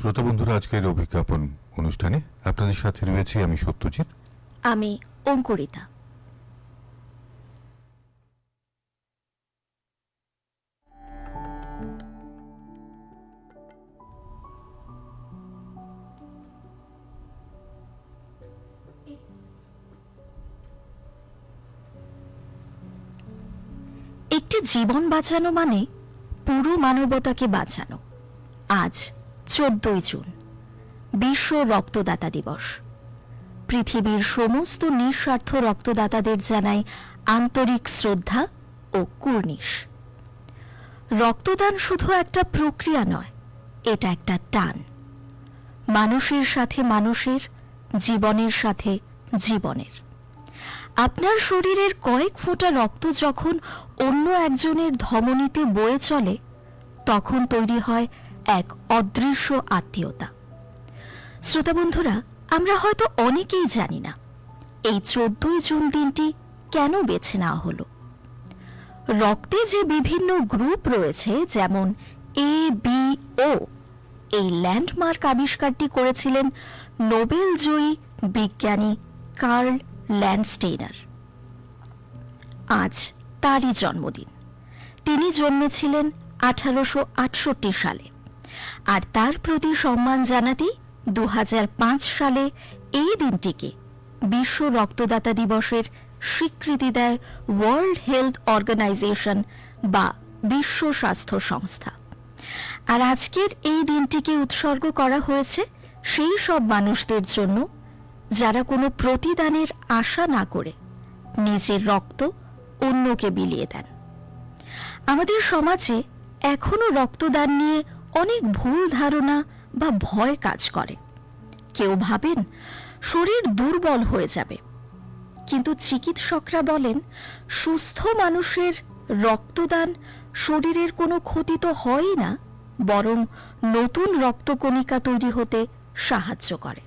শ্রোতা বন্ধুরা, আজকের অভিজ্ঞাপন অনুষ্ঠানে আপনাদের সাথে রয়েছে আমি সত্যজিৎ, আমি অঙ্কুরিতা। একটি জীবন বাঁচানো মানে পুরো মানবতাকে বাঁচানো। আজ 14ই জুন, বিশ্ব রক্তদাতা দিবস। পৃথিবীর সমস্ত নিঃস্বার্থ রক্তদাতাদের জানাই আন্তরিক শ্রদ্ধা ও কুর্নিশ। রক্তদান শুধু একটা প্রক্রিয়া নয়, এটা একটা টান। মানুষের সাথে মানুষের, জীবনের সাথে জীবনের। আপনার শরীরের কয়েক ফোঁটা রক্ত যখন অন্য একজনের ধমনীতে বয়ে চলে, তখন তৈরি হয় এক অদৃশ্য আত্মীয়তা। শ্রোতা বন্ধুরা, আমরা হয়তো অনেকেই জানি না এই 14ই জুন দিনটি কেন বেছে নেওয়া হলো। রক্তে যে বিভিন্ন গ্রুপ রয়েছে, যেমন এ, বি, ও, এই ল্যান্ডমার্ক আবিষ্কারটি করেছিলেন নোবেল জয়ী বিজ্ঞানী কার্ল ল্যান্ডস্টেইনার। আজ তারই জন্মদিন। তিনি জন্মেছিলেন 1868 সালে, আর তার প্রতি সম্মান জানাতেই 2005 সালে এই দিনটিকে বিশ্ব রক্তদাতা দিবসের স্বীকৃতি দেয় ওয়ার্ল্ড হেলথ অর্গানাইজেশন বা বিশ্ব স্বাস্থ্য সংস্থা। আর আজকের এই দিনটিকে উৎসর্গ করা হয়েছে সেই সব মানুষদের জন্য যারা কোনো প্রতিদানের আশা না করে নিজের রক্ত অন্যকে বিলিয়ে দেন। আমাদের সমাজে এখনো রক্তদান নিয়ে অনেক ভুল ধারণা বা ভয় কাজ করে। কেউ ভাবেন শরীর দুর্বল হয়ে যাবে, কিন্তু চিকিৎসকরা বলেন সুস্থ মানুষের রক্তদান শরীরের কোনো ক্ষতি তো হয়ই না, বরং নতুন রক্তকণিকা তৈরি হতে সাহায্য করে।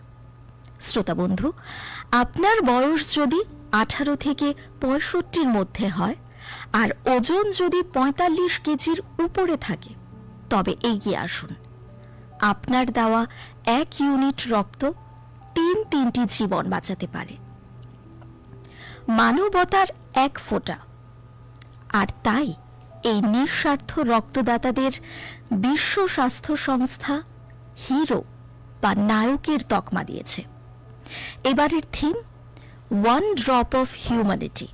শ্রোতা বন্ধু, আপনার বয়স যদি 18 থেকে 65 মধ্যে হয় আর ওজন যদি 45 কেজির উপরে থাকে, তবে এগিয়ে আসুন। আপনার দেওয়া 1 ইউনিট রক্ত 3টি জীবন বাঁচাতে পারে। মানবতার 1 ফোঁটা। আর তাই এই নিঃস্বার্থ রক্তদাতাদের বিশ্ব স্বাস্থ্য সংস্থা হিরো বা নায়কের তকমা দিয়েছে। এবারের theme one drop of humanity,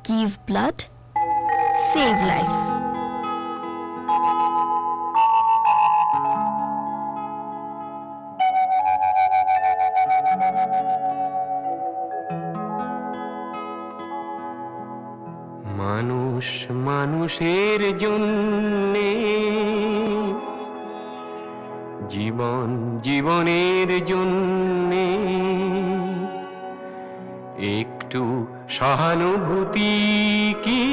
give blood, save life. মানুষ মানুষের জন্যে, জীবন জীবনের জন্যে, একটু সহানুভূতি কি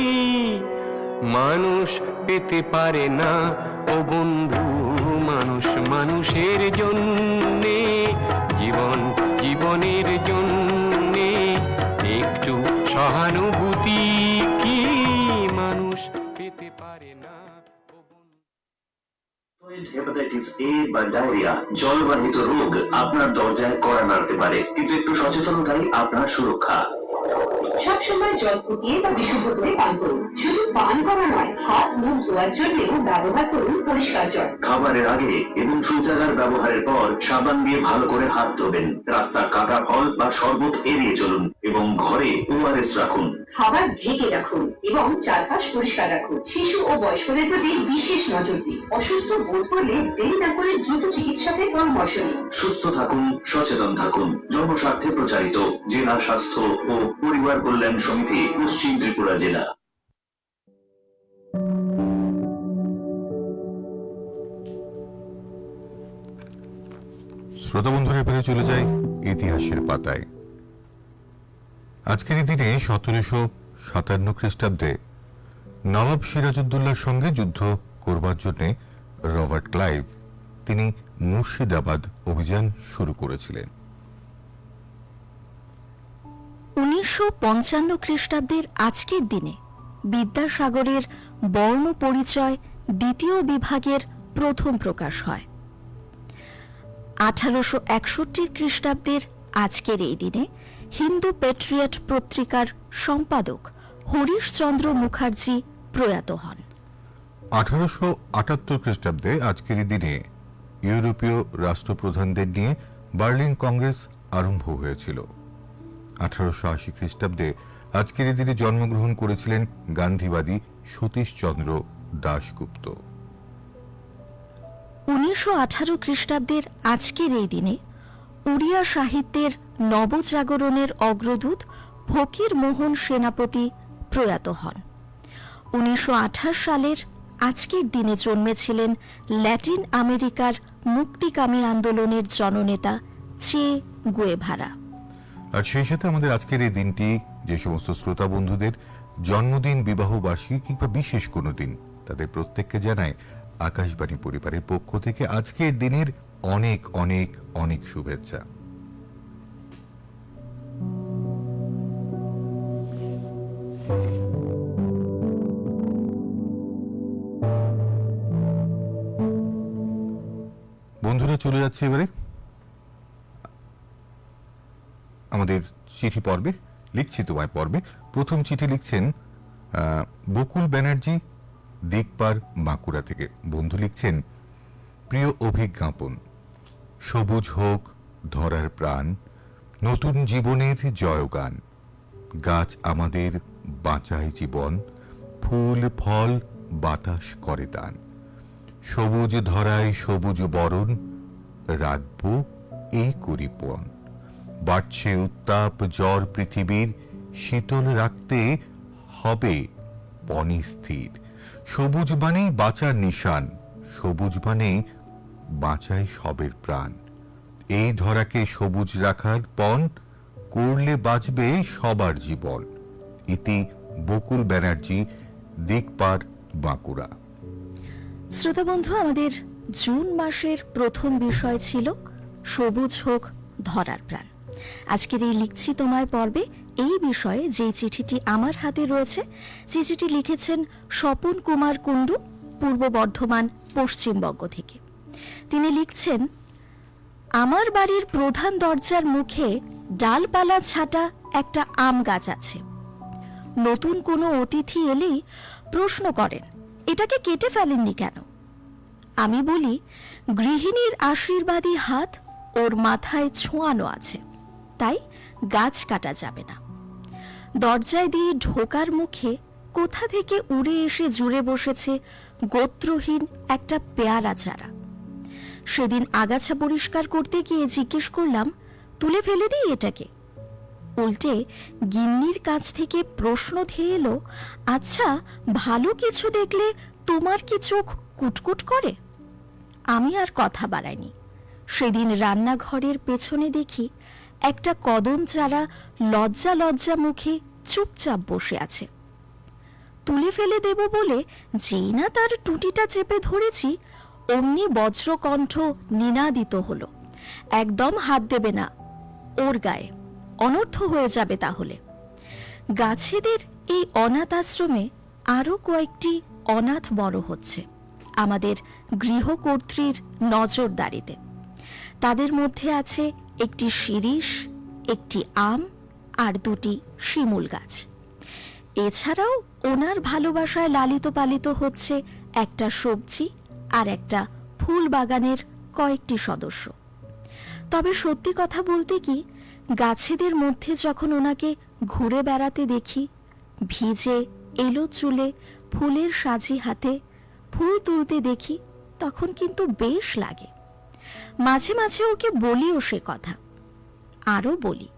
মানুষ পেতে পারে না? ও বন্ধু, মানুষ মানুষের জন্যে, জীবন জীবনের জন্যে, একটু সহানুভূতি কি মানুষ পেতে পারে না? হেপাটাইটিস এ বা ডায়রিয়া জলবাহিত রোগ আপনার দরজায় কড়া নাড়তে পারে, কিন্তু একটু সচেতনতাই আপনার সুরক্ষা। সবসময় জল ফুটিয়ে বা বিশুদ্ধ করে পান করুন। শুধু পান করা নয়, হাত মুখ ধোয়ার জন্যও ব্যবহার করুন পরিষ্কার জল। খাবারের আগে এবং শৌচাগার ব্যবহারের পর সাবান দিয়ে ভালো করে হাত ধোবেন। রাস্তার কাটা ফল বা শরবত এড়িয়ে চলুন এবং ঘরে ওআরএস রাখুন। খাবার ঢেকে রাখুন এবং চারপাশ পরিষ্কার রাখুন। শিশু ও বয়স্কদের প্রতি বিশেষ নজর দিন। অসুস্থ বোধ করলে দেরি না করে দ্রুত চিকিৎসকের পরামর্শ নিন। সুস্থ থাকুন, সচেতন থাকুন। জনস্বার্থে প্রচারিত জেলা স্বাস্থ্য ও পরিবার কল্যাণ সমিতি, পশ্চিম ত্রিপুরা জেলা। শ্রোতা বন্ধুরা, এবারে চলে যায় ইতিহাসের পাতায়। আজকের এই দিনে 1757 খ্রিস্টাব্দে নবাব সিরাজউদ্দৌলার সঙ্গে যুদ্ধ করবার জন্য রবার্ট ক্লাইভ তিনি মুর্শিদাবাদ অভিযান শুরু করেছিলেন। 1955 খ্রিস্টাব্দের আজকের দিনে বিদ্যাসাগরের বর্ণ পরিচয় 2য় বিভাগের প্রথম প্রকাশ হয়। 1861 খ্রিস্টাব্দের আজকের এই দিনে হিন্দু প্যাট্রিয়ট পত্রিকার সম্পাদক হরিশচন্দ্র মুখার্জি প্রয়াত হন। 1878 খ্রিস্টাব্দে আজকের এই দিনে ইউরোপীয় রাষ্ট্রপ্রধানদের নিয়ে বার্লিন কংগ্রেস আরম্ভ হয়েছিল। 1880 খ্রিস্টাব্দে আজকের এই দিনে জন্মগ্রহণ করেছিলেন গান্ধীবাদী সতীশচন্দ্র দাশগুপ্ত। 1918 খ্রিস্টাব্দের আজকের এই দিনে উড়িয়া সাহিত্যের নবজাগরণের অগ্রদূত ফকির মোহন সেনাপতি প্রয়াত হন। 1928 সালের আজকের দিনে জন্মেছিলেন ল্যাটিন আমেরিকার মুক্তিকামী আন্দোলনের জননেতা চে গুয়েভারা। আর সেই সাথে আমাদের আজকের এই দিনটি যে সমস্ত শ্রোতা বন্ধুদের জন্মদিন, বিবাহ বার্ষিকী কিংবা বিশেষ কোনো দিন, তাদের প্রত্যেককে জানায় আকাশবাণী পরিবারের পক্ষ থেকে আজকের দিনের অনেক অনেক অনেক শুভেচ্ছা। বন্ধুরা, চলে যাচ্ছে এবারে আমাদের চিঠি পর্বে। লিখছি তোমায় পর্বে প্রথম চিঠি লিখছেন বকুল ব্যানার্জি, দিকপার, বাঁকুড়া থেকে। বন্ধু লিখছেন, প্রিয় অভিজ্ঞাপন, সবুজ হোক ধরার প্রাণ, নতুন জীবনের জয়গান, গাছ আমাদের বাঁচায় জীবন, ফুল ফল বাতাস করে দান, সবুজ ধরায় সবুজ বরণ, রাখবো এই করিপন, বাড়ছে উত্তাপ জ্বর পৃথিবীর, শীতল রাখতে হবে পণে স্থির, সবুজ মানেই বাঁচার নিশান, সবুজ মানেই বাঁচায় সবের প্রাণ, এই ধরাকে সবুজ রাখার পণ, করলে বাঁচবে সবার জীবন। ইতি বকুল ব্যানার্জি, দিকপার, বাঁকুড়া। শ্রোতা বন্ধু, আমাদের জুন মাসের প্রথম বিষয় ছিল সবুজ হোক ধরার প্রাণ। আজকের এই লিখছি তোমায় পর্বে এই বিষয়ে যে চিঠিটি আমার হাতে রয়েছে, চিঠিটি লিখেছেন স্বপন কুমার কুণ্ডু, পূর্ব বর্ধমান, পশ্চিমবঙ্গ থেকে। তিনি লিখছেন, আমার বাড়ির প্রধান দরজার মুখে ডালপালা ছাটা একটা আম গাছ আছে। নতুন কোনো অতিথি এলেই প্রশ্ন করেন, এটাকে কেটে ফেলেননি কেন? আমি বলি, গৃহিণীর আশীর্বাদী হাত ওর মাথায় ছোঁয়ানো আছে, তাই গাছ কাটা যাবে না। দরজায় দিয়ে ঢোকার মুখে কোথা থেকে উড়ে এসে জুড়ে বসেছে গোত্রহীন একটা পেয়ারা চারা। সেদিন আগাছা পরিষ্কার করতে গিয়ে জিজ্ঞেস করলাম, তুলে ফেলে দিই এটাকে? উল্টে গিন্নির কাছ থেকে প্রশ্ন ধেয়ে এলো, আচ্ছা, ভালো কিছু দেখলে তোমার কি চোখ কুটকুট করে? আমি আর কথা বাড়াইনি। সেদিন রান্নাঘরের পেছনে দেখি একটা কদম চারা লজ্জা লজ্জা মুখে চুপচাপ বসে আছে। তুলে ফেলে দেব বলে যেই না তার টুটিটা চেপে ধরেছি, অমনি বজ্রকণ্ঠ নিনাদিত হলো, একদম হাত দেবে না ওর গায়ে, অনর্থ হয়ে যাবে তাহলে। গাছেদের এই অনাথ আশ্রমে আরো কয়েকটি অনাথ বড় হচ্ছে আমাদের গৃহকর্ত্রীর নজরদারিতে। তাদের মধ্যে আছে একটি শিরীষ, একটি আম আর দুটি শিমুল গাছ। এছাড়াও ওনার ভালোবাসায় লালিত পালিত হচ্ছে একটা সবজি আর একটা ফুল বাগানের কয়েকটি সদস্য। তবে সত্যি কথা বলতে কি, গাছেদের মধ্যে যখন ওনাকে ঘুরে বেড়াতে দেখি, ভিজে এলো চুলে ফুলের সাজি হাতে ফুল তুলতে দেখি, তখন কিন্তু বেশ লাগে। মাঝে মাঝে ওকে বলিও সে কথা। আরও বলি,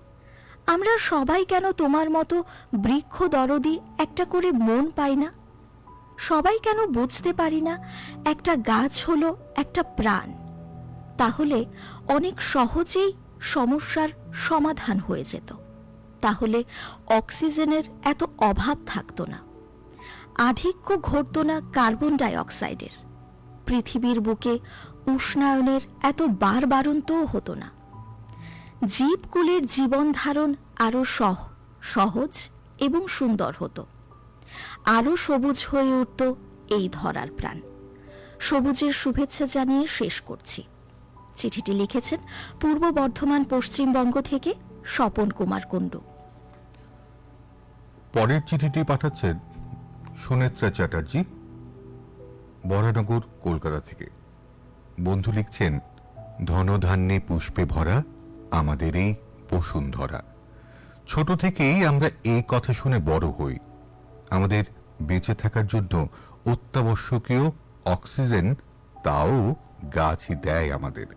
আমরা সবাই কেন তোমার মতো বৃক্ষ দরদি একটা করে মন পাই না? সবাই কেন বুঝতে পারি না একটা গাছ হলো একটা প্রাণ? তাহলে অনেক সহজেই সমস্যার সমাধান হয়ে যেত। তাহলে অক্সিজেনের এত অভাব থাকতো না, আধিক্য ঘটতো না কার্বন ডাই অক্সাইডের, পৃথিবীর বুকে উষ্ণায়নের এত বারবারন্তও হতো না, জীবকুলের জীবন ধারণ আরো সহজ এবং সুন্দর হতো, আরো সবুজ হয়ে উঠত এই ধরার প্রাণ। সবুজের শুভেচ্ছা জানিয়ে শেষ করছি। চিঠিটি লিখেছেন পূর্ব বর্ধমান পশ্চিমবঙ্গ থেকে স্বপন কুমার কুণ্ডু। পরের চিঠিটি পাঠাচ্ছেন সুনেত্রা চ্যাটার্জি, বরানগর, কলকাতা থেকে। বন্ধু লিখছেন, ধনধান্যে পুষ্পে ভরা আমাদের এই বসুন্ধরা। ছোট থেকেই আমরা এই কথা শুনে বড় হই। আমাদের বেঁচে থাকার জন্য অত্যাবশ্যকীয় অক্সিজেন তাও গাছই দেয় আমাদের।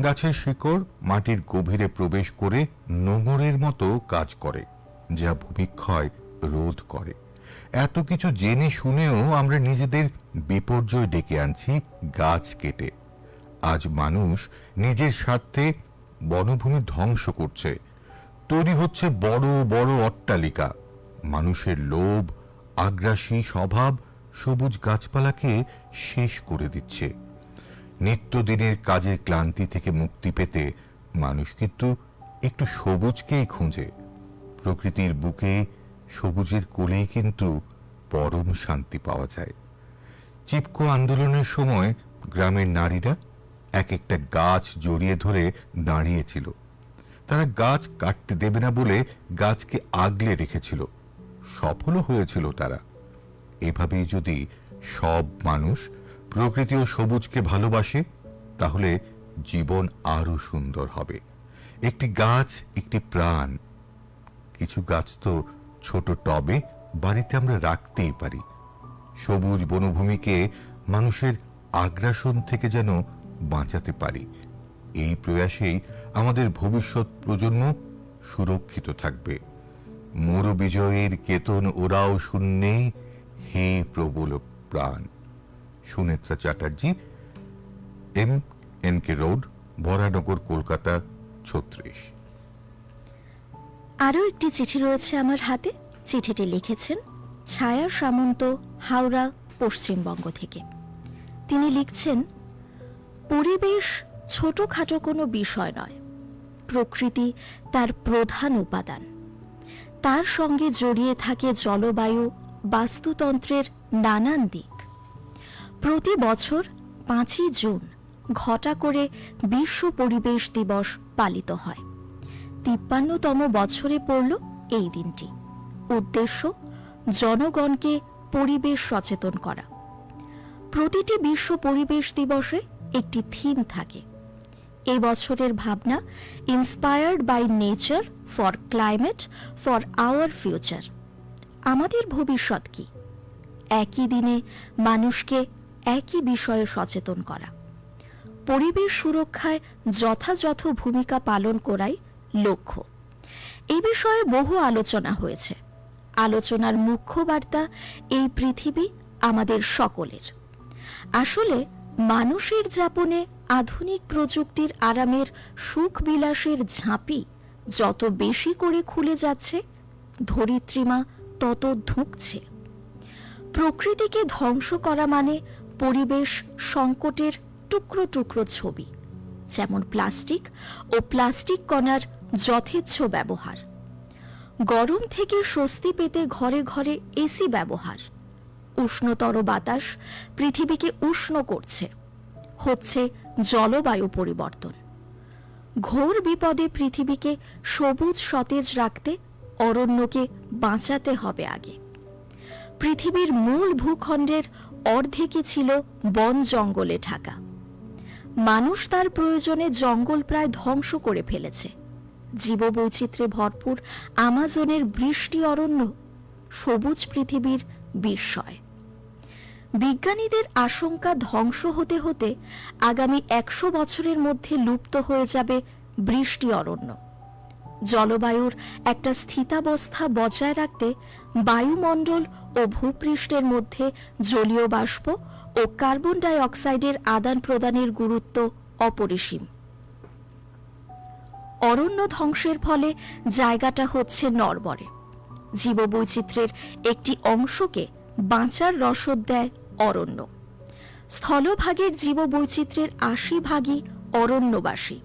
গাছের শিকড় মাটির গভীরে প্রবেশ করে নোঙরের মতো কাজ করে, যা ভূমিক্ষয় রোধ করে। এত কিছু জেনে শুনেও আমরা নিজেদের বিপর্যয় ডেকে আনছি গাছ কেটে। আজ মানুষ নিজের স্বার্থে বনভূমি ধ্বংস করছে। তৈরি হচ্ছে বড় বড় অট্টালিকা। মানুষের লোভ, আগ্রাসী স্বভাব সবুজ গাছপালাকে শেষ করে দিচ্ছে। নিত্যদিনের কাজের ক্লান্তি থেকে মুক্তি পেতে মানুষ কিন্তু একটু সবুজকেই খুঁজে। প্রকৃতির বুকে সবুজের কোলেই কিন্তু পরম শান্তি পাওয়া যায়। চিপকো আন্দোলনের সময় গ্রামের নারীরা এক একটা গাছ জড়িয়ে ধরে দাঁড়িয়েছিল। তারা গাছ কাটতে দেবে না বলে গাছকে আগলে রেখেছিল। সফলও হয়েছিল তারা। এভাবেই যদি সব মানুষ প্রকৃতি ও সবুজকে ভালোবাসে, তাহলে জীবন আরো সুন্দর হবে। একটি গাছ একটি প্রাণ। কিছু গাছ তো ছোট টবে বাড়িতে আমরা রাখতেই পারি। সবুজ বনভূমিকে মানুষের আগ্রাসন থেকে যেন বাঁচাতে পারি। এই প্রয়াসেই আমাদের ভবিষ্যৎ প্রজন্ম সুরক্ষিত থাকবে। মোর বিজয়ের কেতন ওরাও শূন্যে, হে প্রবল প্রাণ। Sunethra Chatterjee, MNK road, Baranagar, Kolkata 36। আরও একটি চিঠি রয়েছে আমার হাতে। চিঠিটি লিখেছেন ছায়া সামন্ত, হাওড়া, পশ্চিমবঙ্গ থেকে। তিনি লিখছেন, পরিবেশ ছোটখাটো কোনো বিষয় নয়। প্রকৃতি তার প্রধান উপাদান। তার সঙ্গে জড়িয়ে থাকে জলবায়ু, বাস্তুতন্ত্রের নানান দিক। প্রতি বছর 5ই জুন ঘটা করে বিশ্ব পরিবেশ দিবস পালিত হয়। 53তম বছরে পড়ল এই দিনটি। উদ্দেশ্য জনগণকে পরিবেশ সচেতন করা। প্রতিটি বিশ্ব পরিবেশ দিবসে একটি থিম থাকে। এই বছরের ভাবনা inspired by nature for climate for our future. আমাদের ভবিষ্যৎ কি? একই দিনে মানুষকে একই বিষয়ে সচেতন করা। পরিবেশ সুরক্ষায় যথাযথ ভূমিকা পালন করাই লক্ষ্য। এই বিষয়ে বহু আলোচনা হয়েছে। আলোচনার মুখ্য বার্তা, এই পৃথিবী আমাদের সকলের। আসলে মানুষের যাপনে আধুনিক প্রযুক্তির আরামের সুখ বিলাসের ঝাঁপি যত বেশি করে খুলে যাচ্ছে, ধরিত্রীমা তত ধুঁকছে। প্রকৃতিকে ধ্বংস করা মানে পরিবেশ সংকটের টুকরো টুকরো ছবি, যেমন প্লাস্টিক ও প্লাস্টিক কণার যথেচ্ছ ব্যবহার। গরম থেকে স্বস্তি পেতে ঘরে ঘরে এসি ব্যবহার। উষ্ণতর বাতাস পৃথিবীকে উষ্ণ করছে। হচ্ছে জলবায়ু পরিবর্তন। ঘোর বিপদে পৃথিবীকে সবুজ সতেজ রাখতে অরণ্যকে বাঁচাতে হবে আগে। পৃথিবীর মূল ভূখণ্ডের অর্ধেকই ছিল বন জঙ্গলে ঢাকা। মানুষ তার প্রয়োজনে জঙ্গল প্রায় ধ্বংস করে ফেলেছে। জীববৈচিত্র্যে ভরপুর আমাজনের বৃষ্টি অরণ্য সবুজ পৃথিবীর বিস্ময়। বিজ্ঞানীদের আশঙ্কা, ধ্বংস হতে হতে আগামী 100 বছরের মধ্যে লুপ্ত হয়ে যাবে বৃষ্টি অরণ্য। জলবায়ুর একটা স্থিতাবস্থা বজায় রাখতে বায়ুমণ্ডল ও ভূপৃষ্ঠের মধ্যে জলীয় বাষ্প ও কার্বন ডাই অক্সাইডের আদান প্রদানের গুরুত্ব অপরিসীম। অরণ্য ধ্বংসের ফলে জায়গাটা হচ্ছে নড়বড়ে। জীববৈচিত্র্যের একটি অংশকে বাঁচার রসদ দেয় অরণ্য। স্থলভাগের জীববৈচিত্র্যের 80% অরণ্যবাসী।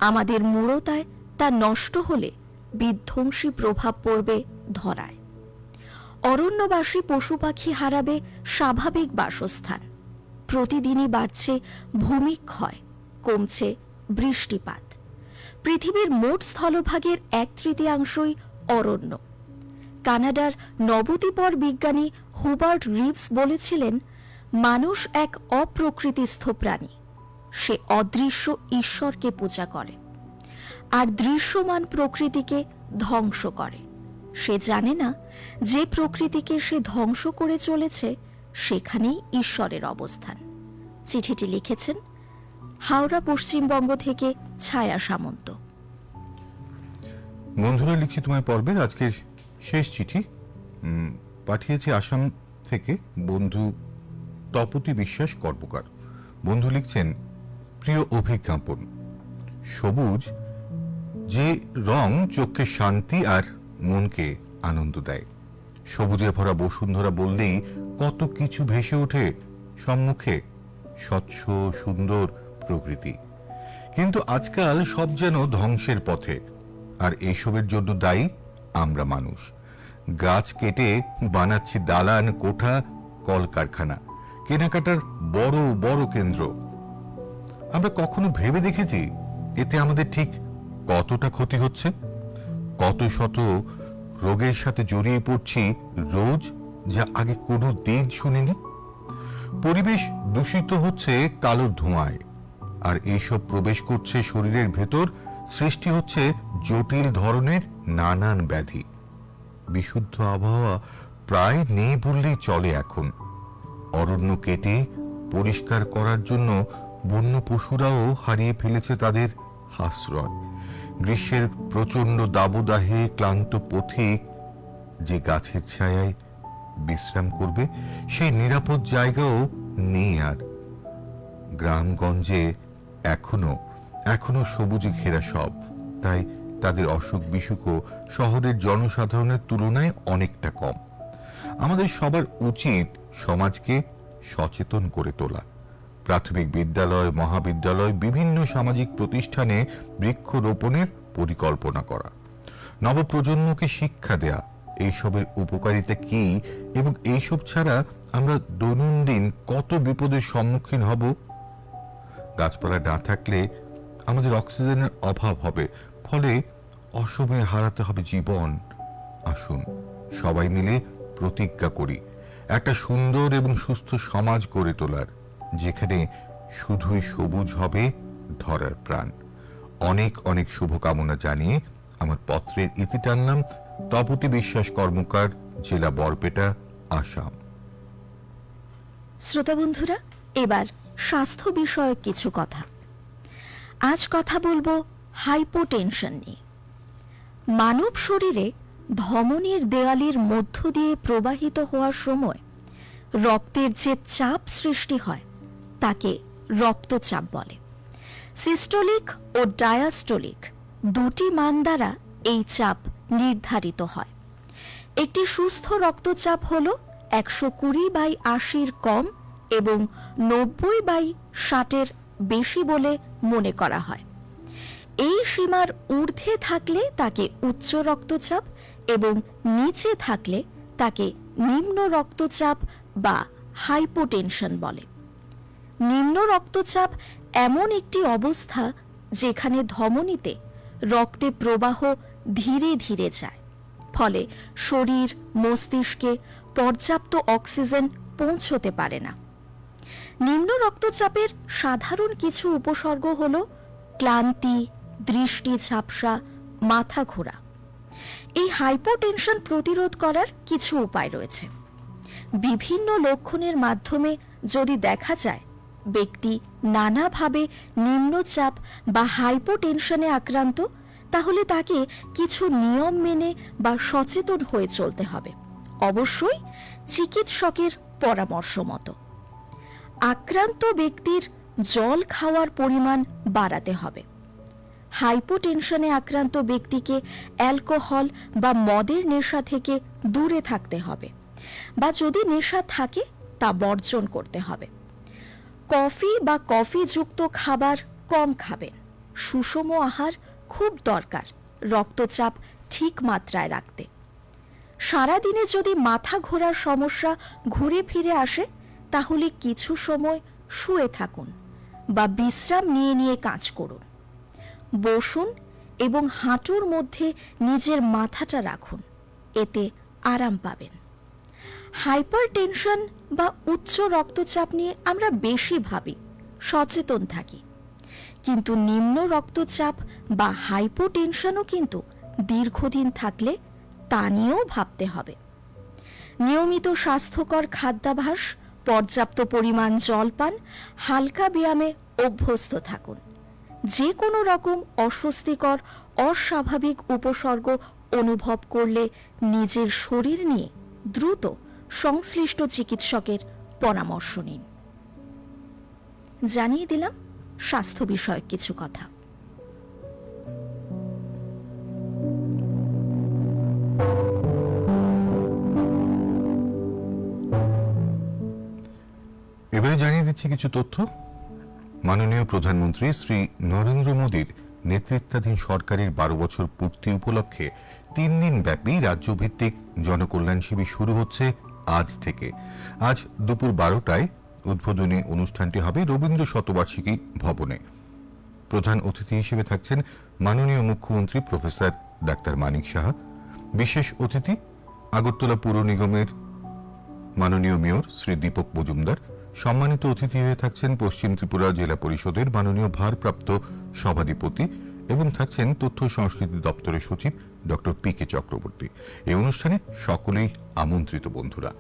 আমাদের মূঢ়তায় তা নষ্ট হলে বিধ্বংসী প্রভাব পড়বে ধরায়। অরণ্যবাসী পশু পাখি হারাবে স্বাভাবিক বাসস্থান। প্রতিদিনই বাড়ছে ভূমিক্ষয়। কমছে বৃষ্টিপাত। পৃথিবীর মোট স্থলভাগের 1/3 অরণ্য। কানাডার নবদ্বীপর বিজ্ঞানী হুবার্ট রিভস বলেছিলেন, মানুষ এক অপ্রকৃতিস্থ প্রাণী। সে অদৃশ্য ঈশ্বরকে পূজা করে আর দৃশ্যমান প্রকৃতিকে ধ্বংস করে। সে জানে না যে প্রকৃতিকে সে ধ্বংস করে চলেছে সেখানেই ঈশ্বরের অবস্থান। চিঠিটি লিখেছেন হাওড়া, পশ্চিমবঙ্গ থেকে ছায়া সামন্ত। বন্ধুরা, লিখছি তোমায় পর্বের আজকের শেষ চিঠি। পাঠিয়েছে আসাম থেকে বন্ধু তপতি বিশ্বাস কর্মকার। বন্ধু লিখছেন, প্রিয় অভিজ্ঞাপন, সবুজ যে রং চোখকে শান্তি আর মনকে আনন্দ দেয়। সবুজে ভরা বসুন্ধরা বললেই কত কিছু ভেসে ওঠে সম্মুখে, স্বচ্ছ সুন্দর প্রকৃতি। কিন্তু আজকাল সব যেন ধ্বংসের পথে, আর এইসবের জন্য দায়ী আমরা মানুষ। গাছ কেটে বানাচ্ছি দালান, কোঠা, কলকারখানা, কেনাকাটার বড় বড় কেন্দ্র। আমরা কখনো ভেবে দেখেছি এতে আমাদের ঠিক কতটা ক্ষতি হচ্ছে? কত শত রোগের সাথে জড়িয়ে পড়ছি রোজ, যা আগে কোনো দিন শুনিনি। পরিবেশ দূষিত হচ্ছে কালো ধোঁয়ায়, আর এইসব প্রবেশ করছে শরীরের ভেতর, সৃষ্টি হচ্ছে জটিল ধরনের নানান ব্যাধি। বিশুদ্ধ আবহাওয়া প্রায় নেই বললেই চলে এখন। অরণ্য কেটে পরিষ্কার করার জন্য বন্য পশুরাও হারিয়ে ফেলেছে তাদের আশ্রয়। গ্রীষ্মের প্রচন্ড দাবদাহে ক্লান্ত পথিক যে গাছের ছায়ায় বিশ্রাম করবে, সেই নিরাপদ জায়গাও নেই আর। গ্রামগঞ্জে এখনো সবুজে ঘেরা সব, তাই তাদের অসুখ বিসুখও শহরের জনসাধারণের তুলনায় অনেকটা কম। আমাদের সবার উচিত সমাজকে সচেতন করে তোলা। প্রাথমিক বিদ্যালয়, মহাবিদ্যালয়, বিভিন্ন সামাজিক প্রতিষ্ঠানে বৃক্ষরোপণের পরিকল্পনা করা, নবপ্রজন্মকে শিক্ষা দেয়া এইসবের উপকারিতা কি এবং এইসব ছাড়া আমরা দৈনন্দিন কত বিপদের সম্মুখীন হব। গাছপালা না থাকলে আমাদের অক্সিজেনের অভাব হবে, ফলে অসময়ে হারাতে হবে জীবন। আসুন সবাই মিলে প্রতিজ্ঞা করি একটা সুন্দর এবং সুস্থ সমাজ গড়ে তোলার, যেখানে শুধুই সবুজ হবে ধরার প্রাণ। অনেক অনেক শুভকামনা জানিয়ে আমার পত্রের ইতি টানলাম। তপতি বিশ্বাস কর্মকার, জেলা বরপেটা, আসাম। শ্রোতা বন্ধুরা, এবার স্বাস্থ্য বিষয়ক কিছু কথা। আজ কথা বলবো হাইপোটেনশন নিয়ে। মানব শরীরে ধমনীর দেয়ালের মধ্য দিয়ে প্রবাহিত হওয়ার সময় রক্তের যে চাপ সৃষ্টি হয় তাকে রক্তচাপ বলে। সিস্টোলিক ও ডায়াস্টোলিক দুটি মান দ্বারা এই চাপ নির্ধারিত হয়। একটি সুস্থ রক্তচাপ হল 120/80 কম এবং 90/60 বেশি বলে মনে করা হয়। এই সীমার ঊর্ধ্বে থাকলে তাকে উচ্চ রক্তচাপ এবং নিচে থাকলে তাকে নিম্ন রক্তচাপ বা হাইপোটেনশন বলে। নিম্ন রক্তচাপ এমন একটি অবস্থা যেখানে ধমনীতে রক্তে প্রবাহ ধীরে ধীরে যায়, ফলে শরীর মস্তিষ্কে পর্যাপ্ত অক্সিজেন পৌঁছতে পারে না। নিম্ন রক্তচাপের সাধারণ কিছু উপসর্গ হল ক্লান্তি, দৃষ্টি ঝাপসা, মাথা ঘোরা। এই হাইপোটেনশন প্রতিরোধ করার কিছু উপায় রয়েছে। বিভিন্ন লক্ষণের মাধ্যমে যদি দেখা যায় ব্যক্তি নানাভাবে নিম্নচাপ বা হাইপোটেনশনে আক্রান্ত, তাহলে তাকে কিছু নিয়ম মেনে বা সচেতন হয়ে চলতে হবে, অবশ্যই চিকিৎসকের পরামর্শ মতো। আক্রান্ত ব্যক্তির জল খাওয়ার পরিমাণ বাড়াতে হবে। হাইপোটেনশনে আক্রান্ত ব্যক্তিকে অ্যালকোহল বা মদের নেশা থেকে দূরে থাকতে হবে, বা যদি নেশা থাকে তা বর্জন করতে হবে। কফি বা কফিযুক্ত খাবার কম খাবেন। সুষম আহার খুব দরকার রক্তচাপ ঠিক মাত্রায় রাখতে। সারাদিনে যদি মাথা ঘোরার সমস্যা ঘুরে ফিরে আসে, তাহলে কিছু সময় শুয়ে থাকুন বা বিশ্রাম নিয়ে নিয়ে কাজ করুন। বসুন এবং হাঁটুর মধ্যে নিজের মাথাটা রাখুন, এতে আরাম পাবেন। হাইপার টেনশন বা উচ্চ রক্তচাপ নিয়ে আমরা বেশি ভাবি, সচেতন থাকি, কিন্তু নিম্ন রক্তচাপ বা হাইপোটেনশনও কিন্তু দীর্ঘদিন থাকলে তা নিয়েও ভাবতে হবে। নিয়মিত স্বাস্থ্যকর খাদ্যাভ্যাস, পর্যাপ্ত পরিমাণ জল পান, হালকা ব্যায়ামে অভ্যস্ত থাকুন। যে কোনো রকম অস্বস্তিকর অস্বাভাবিক উপসর্গ অনুভব করলে নিজের শরীর নিয়ে দ্রুত সংশ্লিষ্ট চিকিৎসকের পরামর্শ নিন। জানিয়ে দিলাম স্বাস্থ্য বিষয়ক কিছু কথা। এবারে জানিয়ে দিচ্ছি কিছু তথ্য। মাননীয় প্রধানমন্ত্রী শ্রী নরেন্দ্র মোদীর নেতৃত্বাধীন সরকারের 12 বছর পূর্তি উপলক্ষে 3 দিন ব্যাপী রাজ্যভিত্তিক জনকল্যাণ শিবির শুরু হচ্ছে আজ থেকে। আজ দুপুর 12টায় উদ্বোধনী অনুষ্ঠানটি হবে রবীন্দ্র শতবার্ষিকী ভবনে। প্রধান অতিথি হিসেবে থাকছেন মাননীয় মুখ্যমন্ত্রী প্রফেসর ডাক্তার মানিক সাহা। বিশেষ অতিথি আগরতলা পুর নিগমের মাননীয় মেয়র শ্রী দীপক মজুমদার। সম্মানিত অতিথি হয়ে থাকছেন পশ্চিম ত্রিপুরা জেলা পরিষদের মাননীয় ভারপ্রাপ্ত সভাধিপতি এবং থাকছেন তথ্য সংস্কৃতি দপ্তরের সচিব ডক্টর পি কে চক্রবর্তী। এই অনুষ্ঠানে সকলেই আমন্ত্রিত বন্ধুরা।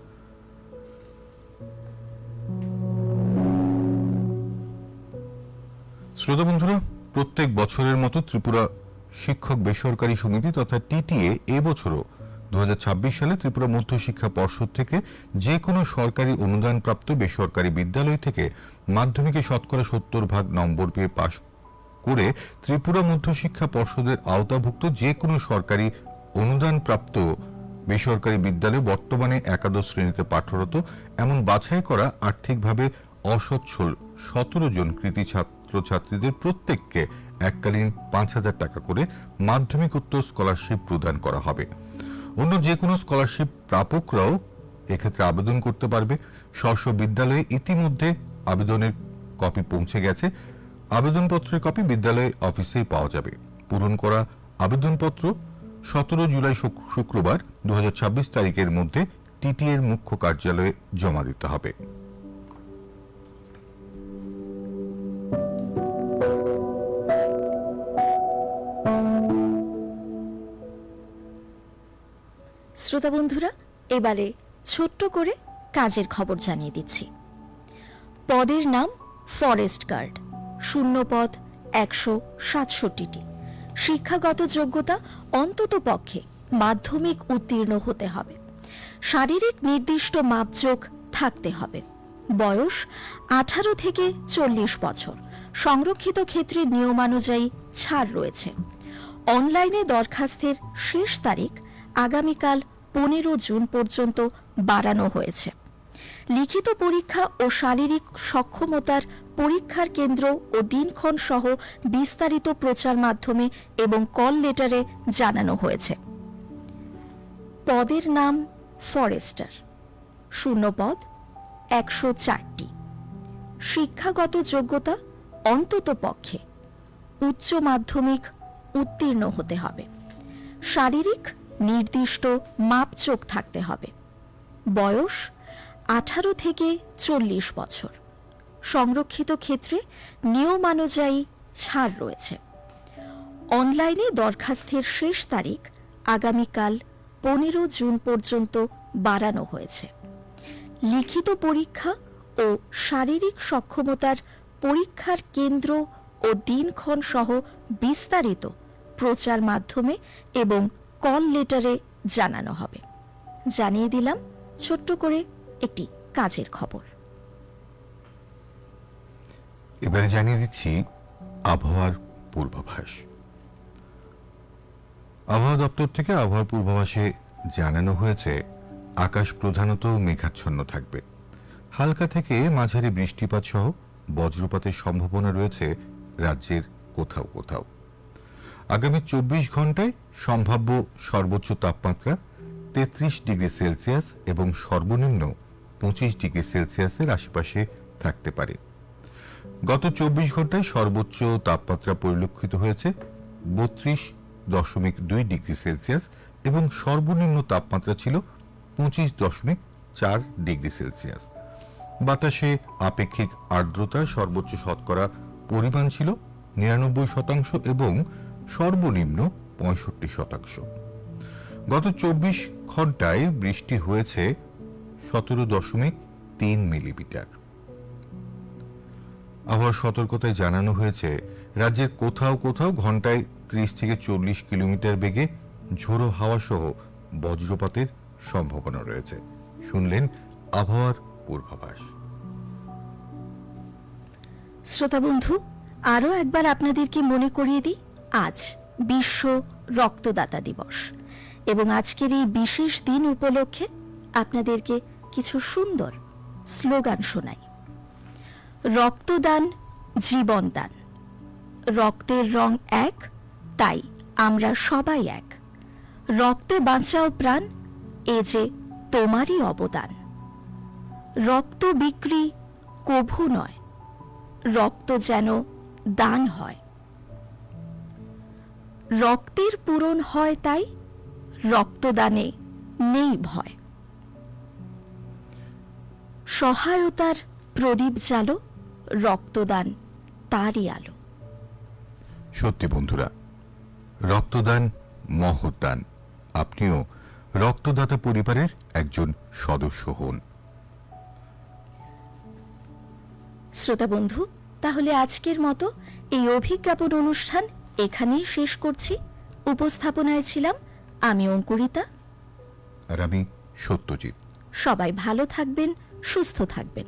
শ্রোতা বন্ধুরা, প্রত্যেক বছরের মতো ত্রিপুরা শিক্ষক বেসরকারি সমিতি তথা টিটিএ এবছরও 2026 সালে ত্রিপুরা মধ্যশিক্ষা পর্ষদ থেকে যে কোনো সরকারি অনুদানপ্রাপ্ত বেসরকারি বিদ্যালয় থেকে মাধ্যমিকে শতকরা 70% নম্বর পেয়ে পাশ করে ত্রিপুরা মধ্যশিক্ষা পর্ষদের আওতাভুক্ত যে কোনো সরকারি অনুদানপ্রাপ্ত বেসরকারি বিদ্যালয়ে বর্তমানে একাদশ শ্রেণীতে পাঠরত এমন বাছাই করা আর্থিকভাবে অসচ্ছল 17 জন কৃতি ছাত্রছাত্রীদের প্রত্যেককে এককালীন 5,000 টাকা করে মাধ্যমিকোত্তর স্কলারশিপ প্রদান করা হবে। অন্য যে কোনো স্কলারশিপ প্রাপকরাও এক্ষেত্রে আবেদন করতে পারবে। স্ব বিদ্যালয়ে ইতিমধ্যে আবেদনের কপি পৌঁছে গেছে। আবেদনপত্রের কপি বিদ্যালয় অফিসেই পাওয়া যাবে। পূরণ করা আবেদনপত্র 17 জুলাই শুক্রবার 2026 তারিখের মধ্যে টিটিএর মুখ্য কার্যালয়ে জমা দিতে হবে। শ্রোতা বন্ধুরা, এবারে ছোট্ট করে কাজের খবর জানিয়ে দিচ্ছি। পদের নাম ফরেস্ট গার্ড, শূন্যপদ 167টি। শিক্ষাগত যোগ্যতা অন্তত পক্ষে মাধ্যমিক উত্তীর্ণ হতে হবে। শারীরিক নির্দিষ্ট মাপজোক থাকতে হবে। বয়স 18 থেকে 40 বছর। সংরক্ষিত ক্ষেত্রে নিয়মানুযায়ী ছাড় রয়েছে। অনলাইনে দরখাস্তের শেষ তারিখ আগামীকাল 15 জুন পর্যন্ত বাড়ানো হয়েছে। লিখিত পরীক্ষা ও শারীরিক সক্ষমতার পরীক্ষার কেন্দ্র ও দিনক্ষণ সহ বিস্তারিত প্রচার মাধ্যমে এবং কল লেটারে জানানো হয়েছে। পদের নাম ফরেস্টার, শূন্যপদ 104টি। শিক্ষাগত যোগ্যতা অন্তত পক্ষে উচ্চ মাধ্যমিক উত্তীর্ণ হতে হবে। শারীরিক নির্দিষ্ট মাপজোক থাকতে হবে। বয়স 18 থেকে 40 বছর। সংরক্ষিত ক্ষেত্রে নিয়মানুযায়ী ছাড় রয়েছে। অনলাইনে দরখাস্তের শেষ তারিখ আগামীকাল 15 জুন পর্যন্ত বাড়ানো হয়েছে। লিখিত পরীক্ষা ও শারীরিক সক্ষমতার পরীক্ষার কেন্দ্র ও দিনক্ষণ সহ বিস্তারিত প্রচার মাধ্যমে এবং কল লেটারে জানানো হবে। জানিয়ে দিলাম ছোট্ট করে একটি কাজের খবর। এবারে জানিয়ে দিচ্ছি আবহাওয়ার পূর্বাভাস। আবহাওয়া দপ্তর থেকে আবহাওয়ার পূর্বাভাসে জানানো হয়েছে আকাশ প্রধানত মেঘাচ্ছন্ন থাকবে। হালকা থেকে মাঝারি বৃষ্টিপাত সহ বজ্রপাতের সম্ভাবনা রয়েছে রাজ্যের কোথাও কোথাও। আগামী 24 ঘন্টায় সম্ভাব্য সর্বোচ্চ তাপমাত্রা 33 ডিগ্রি সেলসিয়াস এবং সর্বনিম্ন 25 ডিগ্রি সেলসিয়াসের আশেপাশে থাকতে পারে। গত 24 ঘন্টায় সর্বোচ্চ তাপমাত্রা পরিলক্ষিত হয়েছে 32.2 ডিগ্রি সেলসিয়াস এবং সর্বনিম্ন তাপমাত্রা ছিল 25.4 ডিগ্রি সেলসিয়াস। বাতাসে আপেক্ষিক আর্দ্রতা সর্বোচ্চ শতকরা পরিমাণ ছিল 99% এবং সর্বনিম্ন 65%। গত 24 ঘন্টায় বৃষ্টি হয়েছে 17.3 মিলিমিটার। আবহাওয়া সতর্কতায় জানানো হয়েছে রাজ্যের কোথাও কোথাও ঘন্টায় 30 থেকে 40 কিলোমিটার বেগে ঝোড়ো হাওয়া সহ বজ্রপাতের সম্ভাবনা রয়েছে। শুনলেন আবহাওয়ার পূর্বাভাস। শ্রোতা বন্ধু, আরও একবার আপনাদেরকে মনে করিয়ে দিই, আজ বিশ্ব রক্তদাতা দিবস এবং আজকের এই বিশেষ দিন উপলক্ষে আপনাদেরকে কিছু সুন্দর স্লোগান শোনাই। রক্তদান জীবনদান, রক্তের রং এক, তাই আমরা সবাই এক। রক্তে বাঁচাও প্রাণ, এ যে তোমারই অবদান। রক্ত বিক্রি কভু নয়, রক্ত যেন দান হয়। রক্তের পূরণ হয় তাই রক্তদানে নেই ভয়। সহায়তার প্রদীপ জালো, রক্তদান তারই আলো। সত্যি বন্ধুরা, রক্তদান মহৎ দান। আপনিও রক্তদাতা পরিবারের একজন সদস্য হন। শ্রোতা বন্ধু, তাহলে আজকের মতো এই অভিজ্ঞাপন অনুষ্ঠান এখানেই শেষ করছি। উপস্থাপনায় ছিলাম আমি অঙ্কুরিতা, আর আমি সত্যজিৎ। সবাই ভালো থাকবেন, সুস্থ থাকবেন।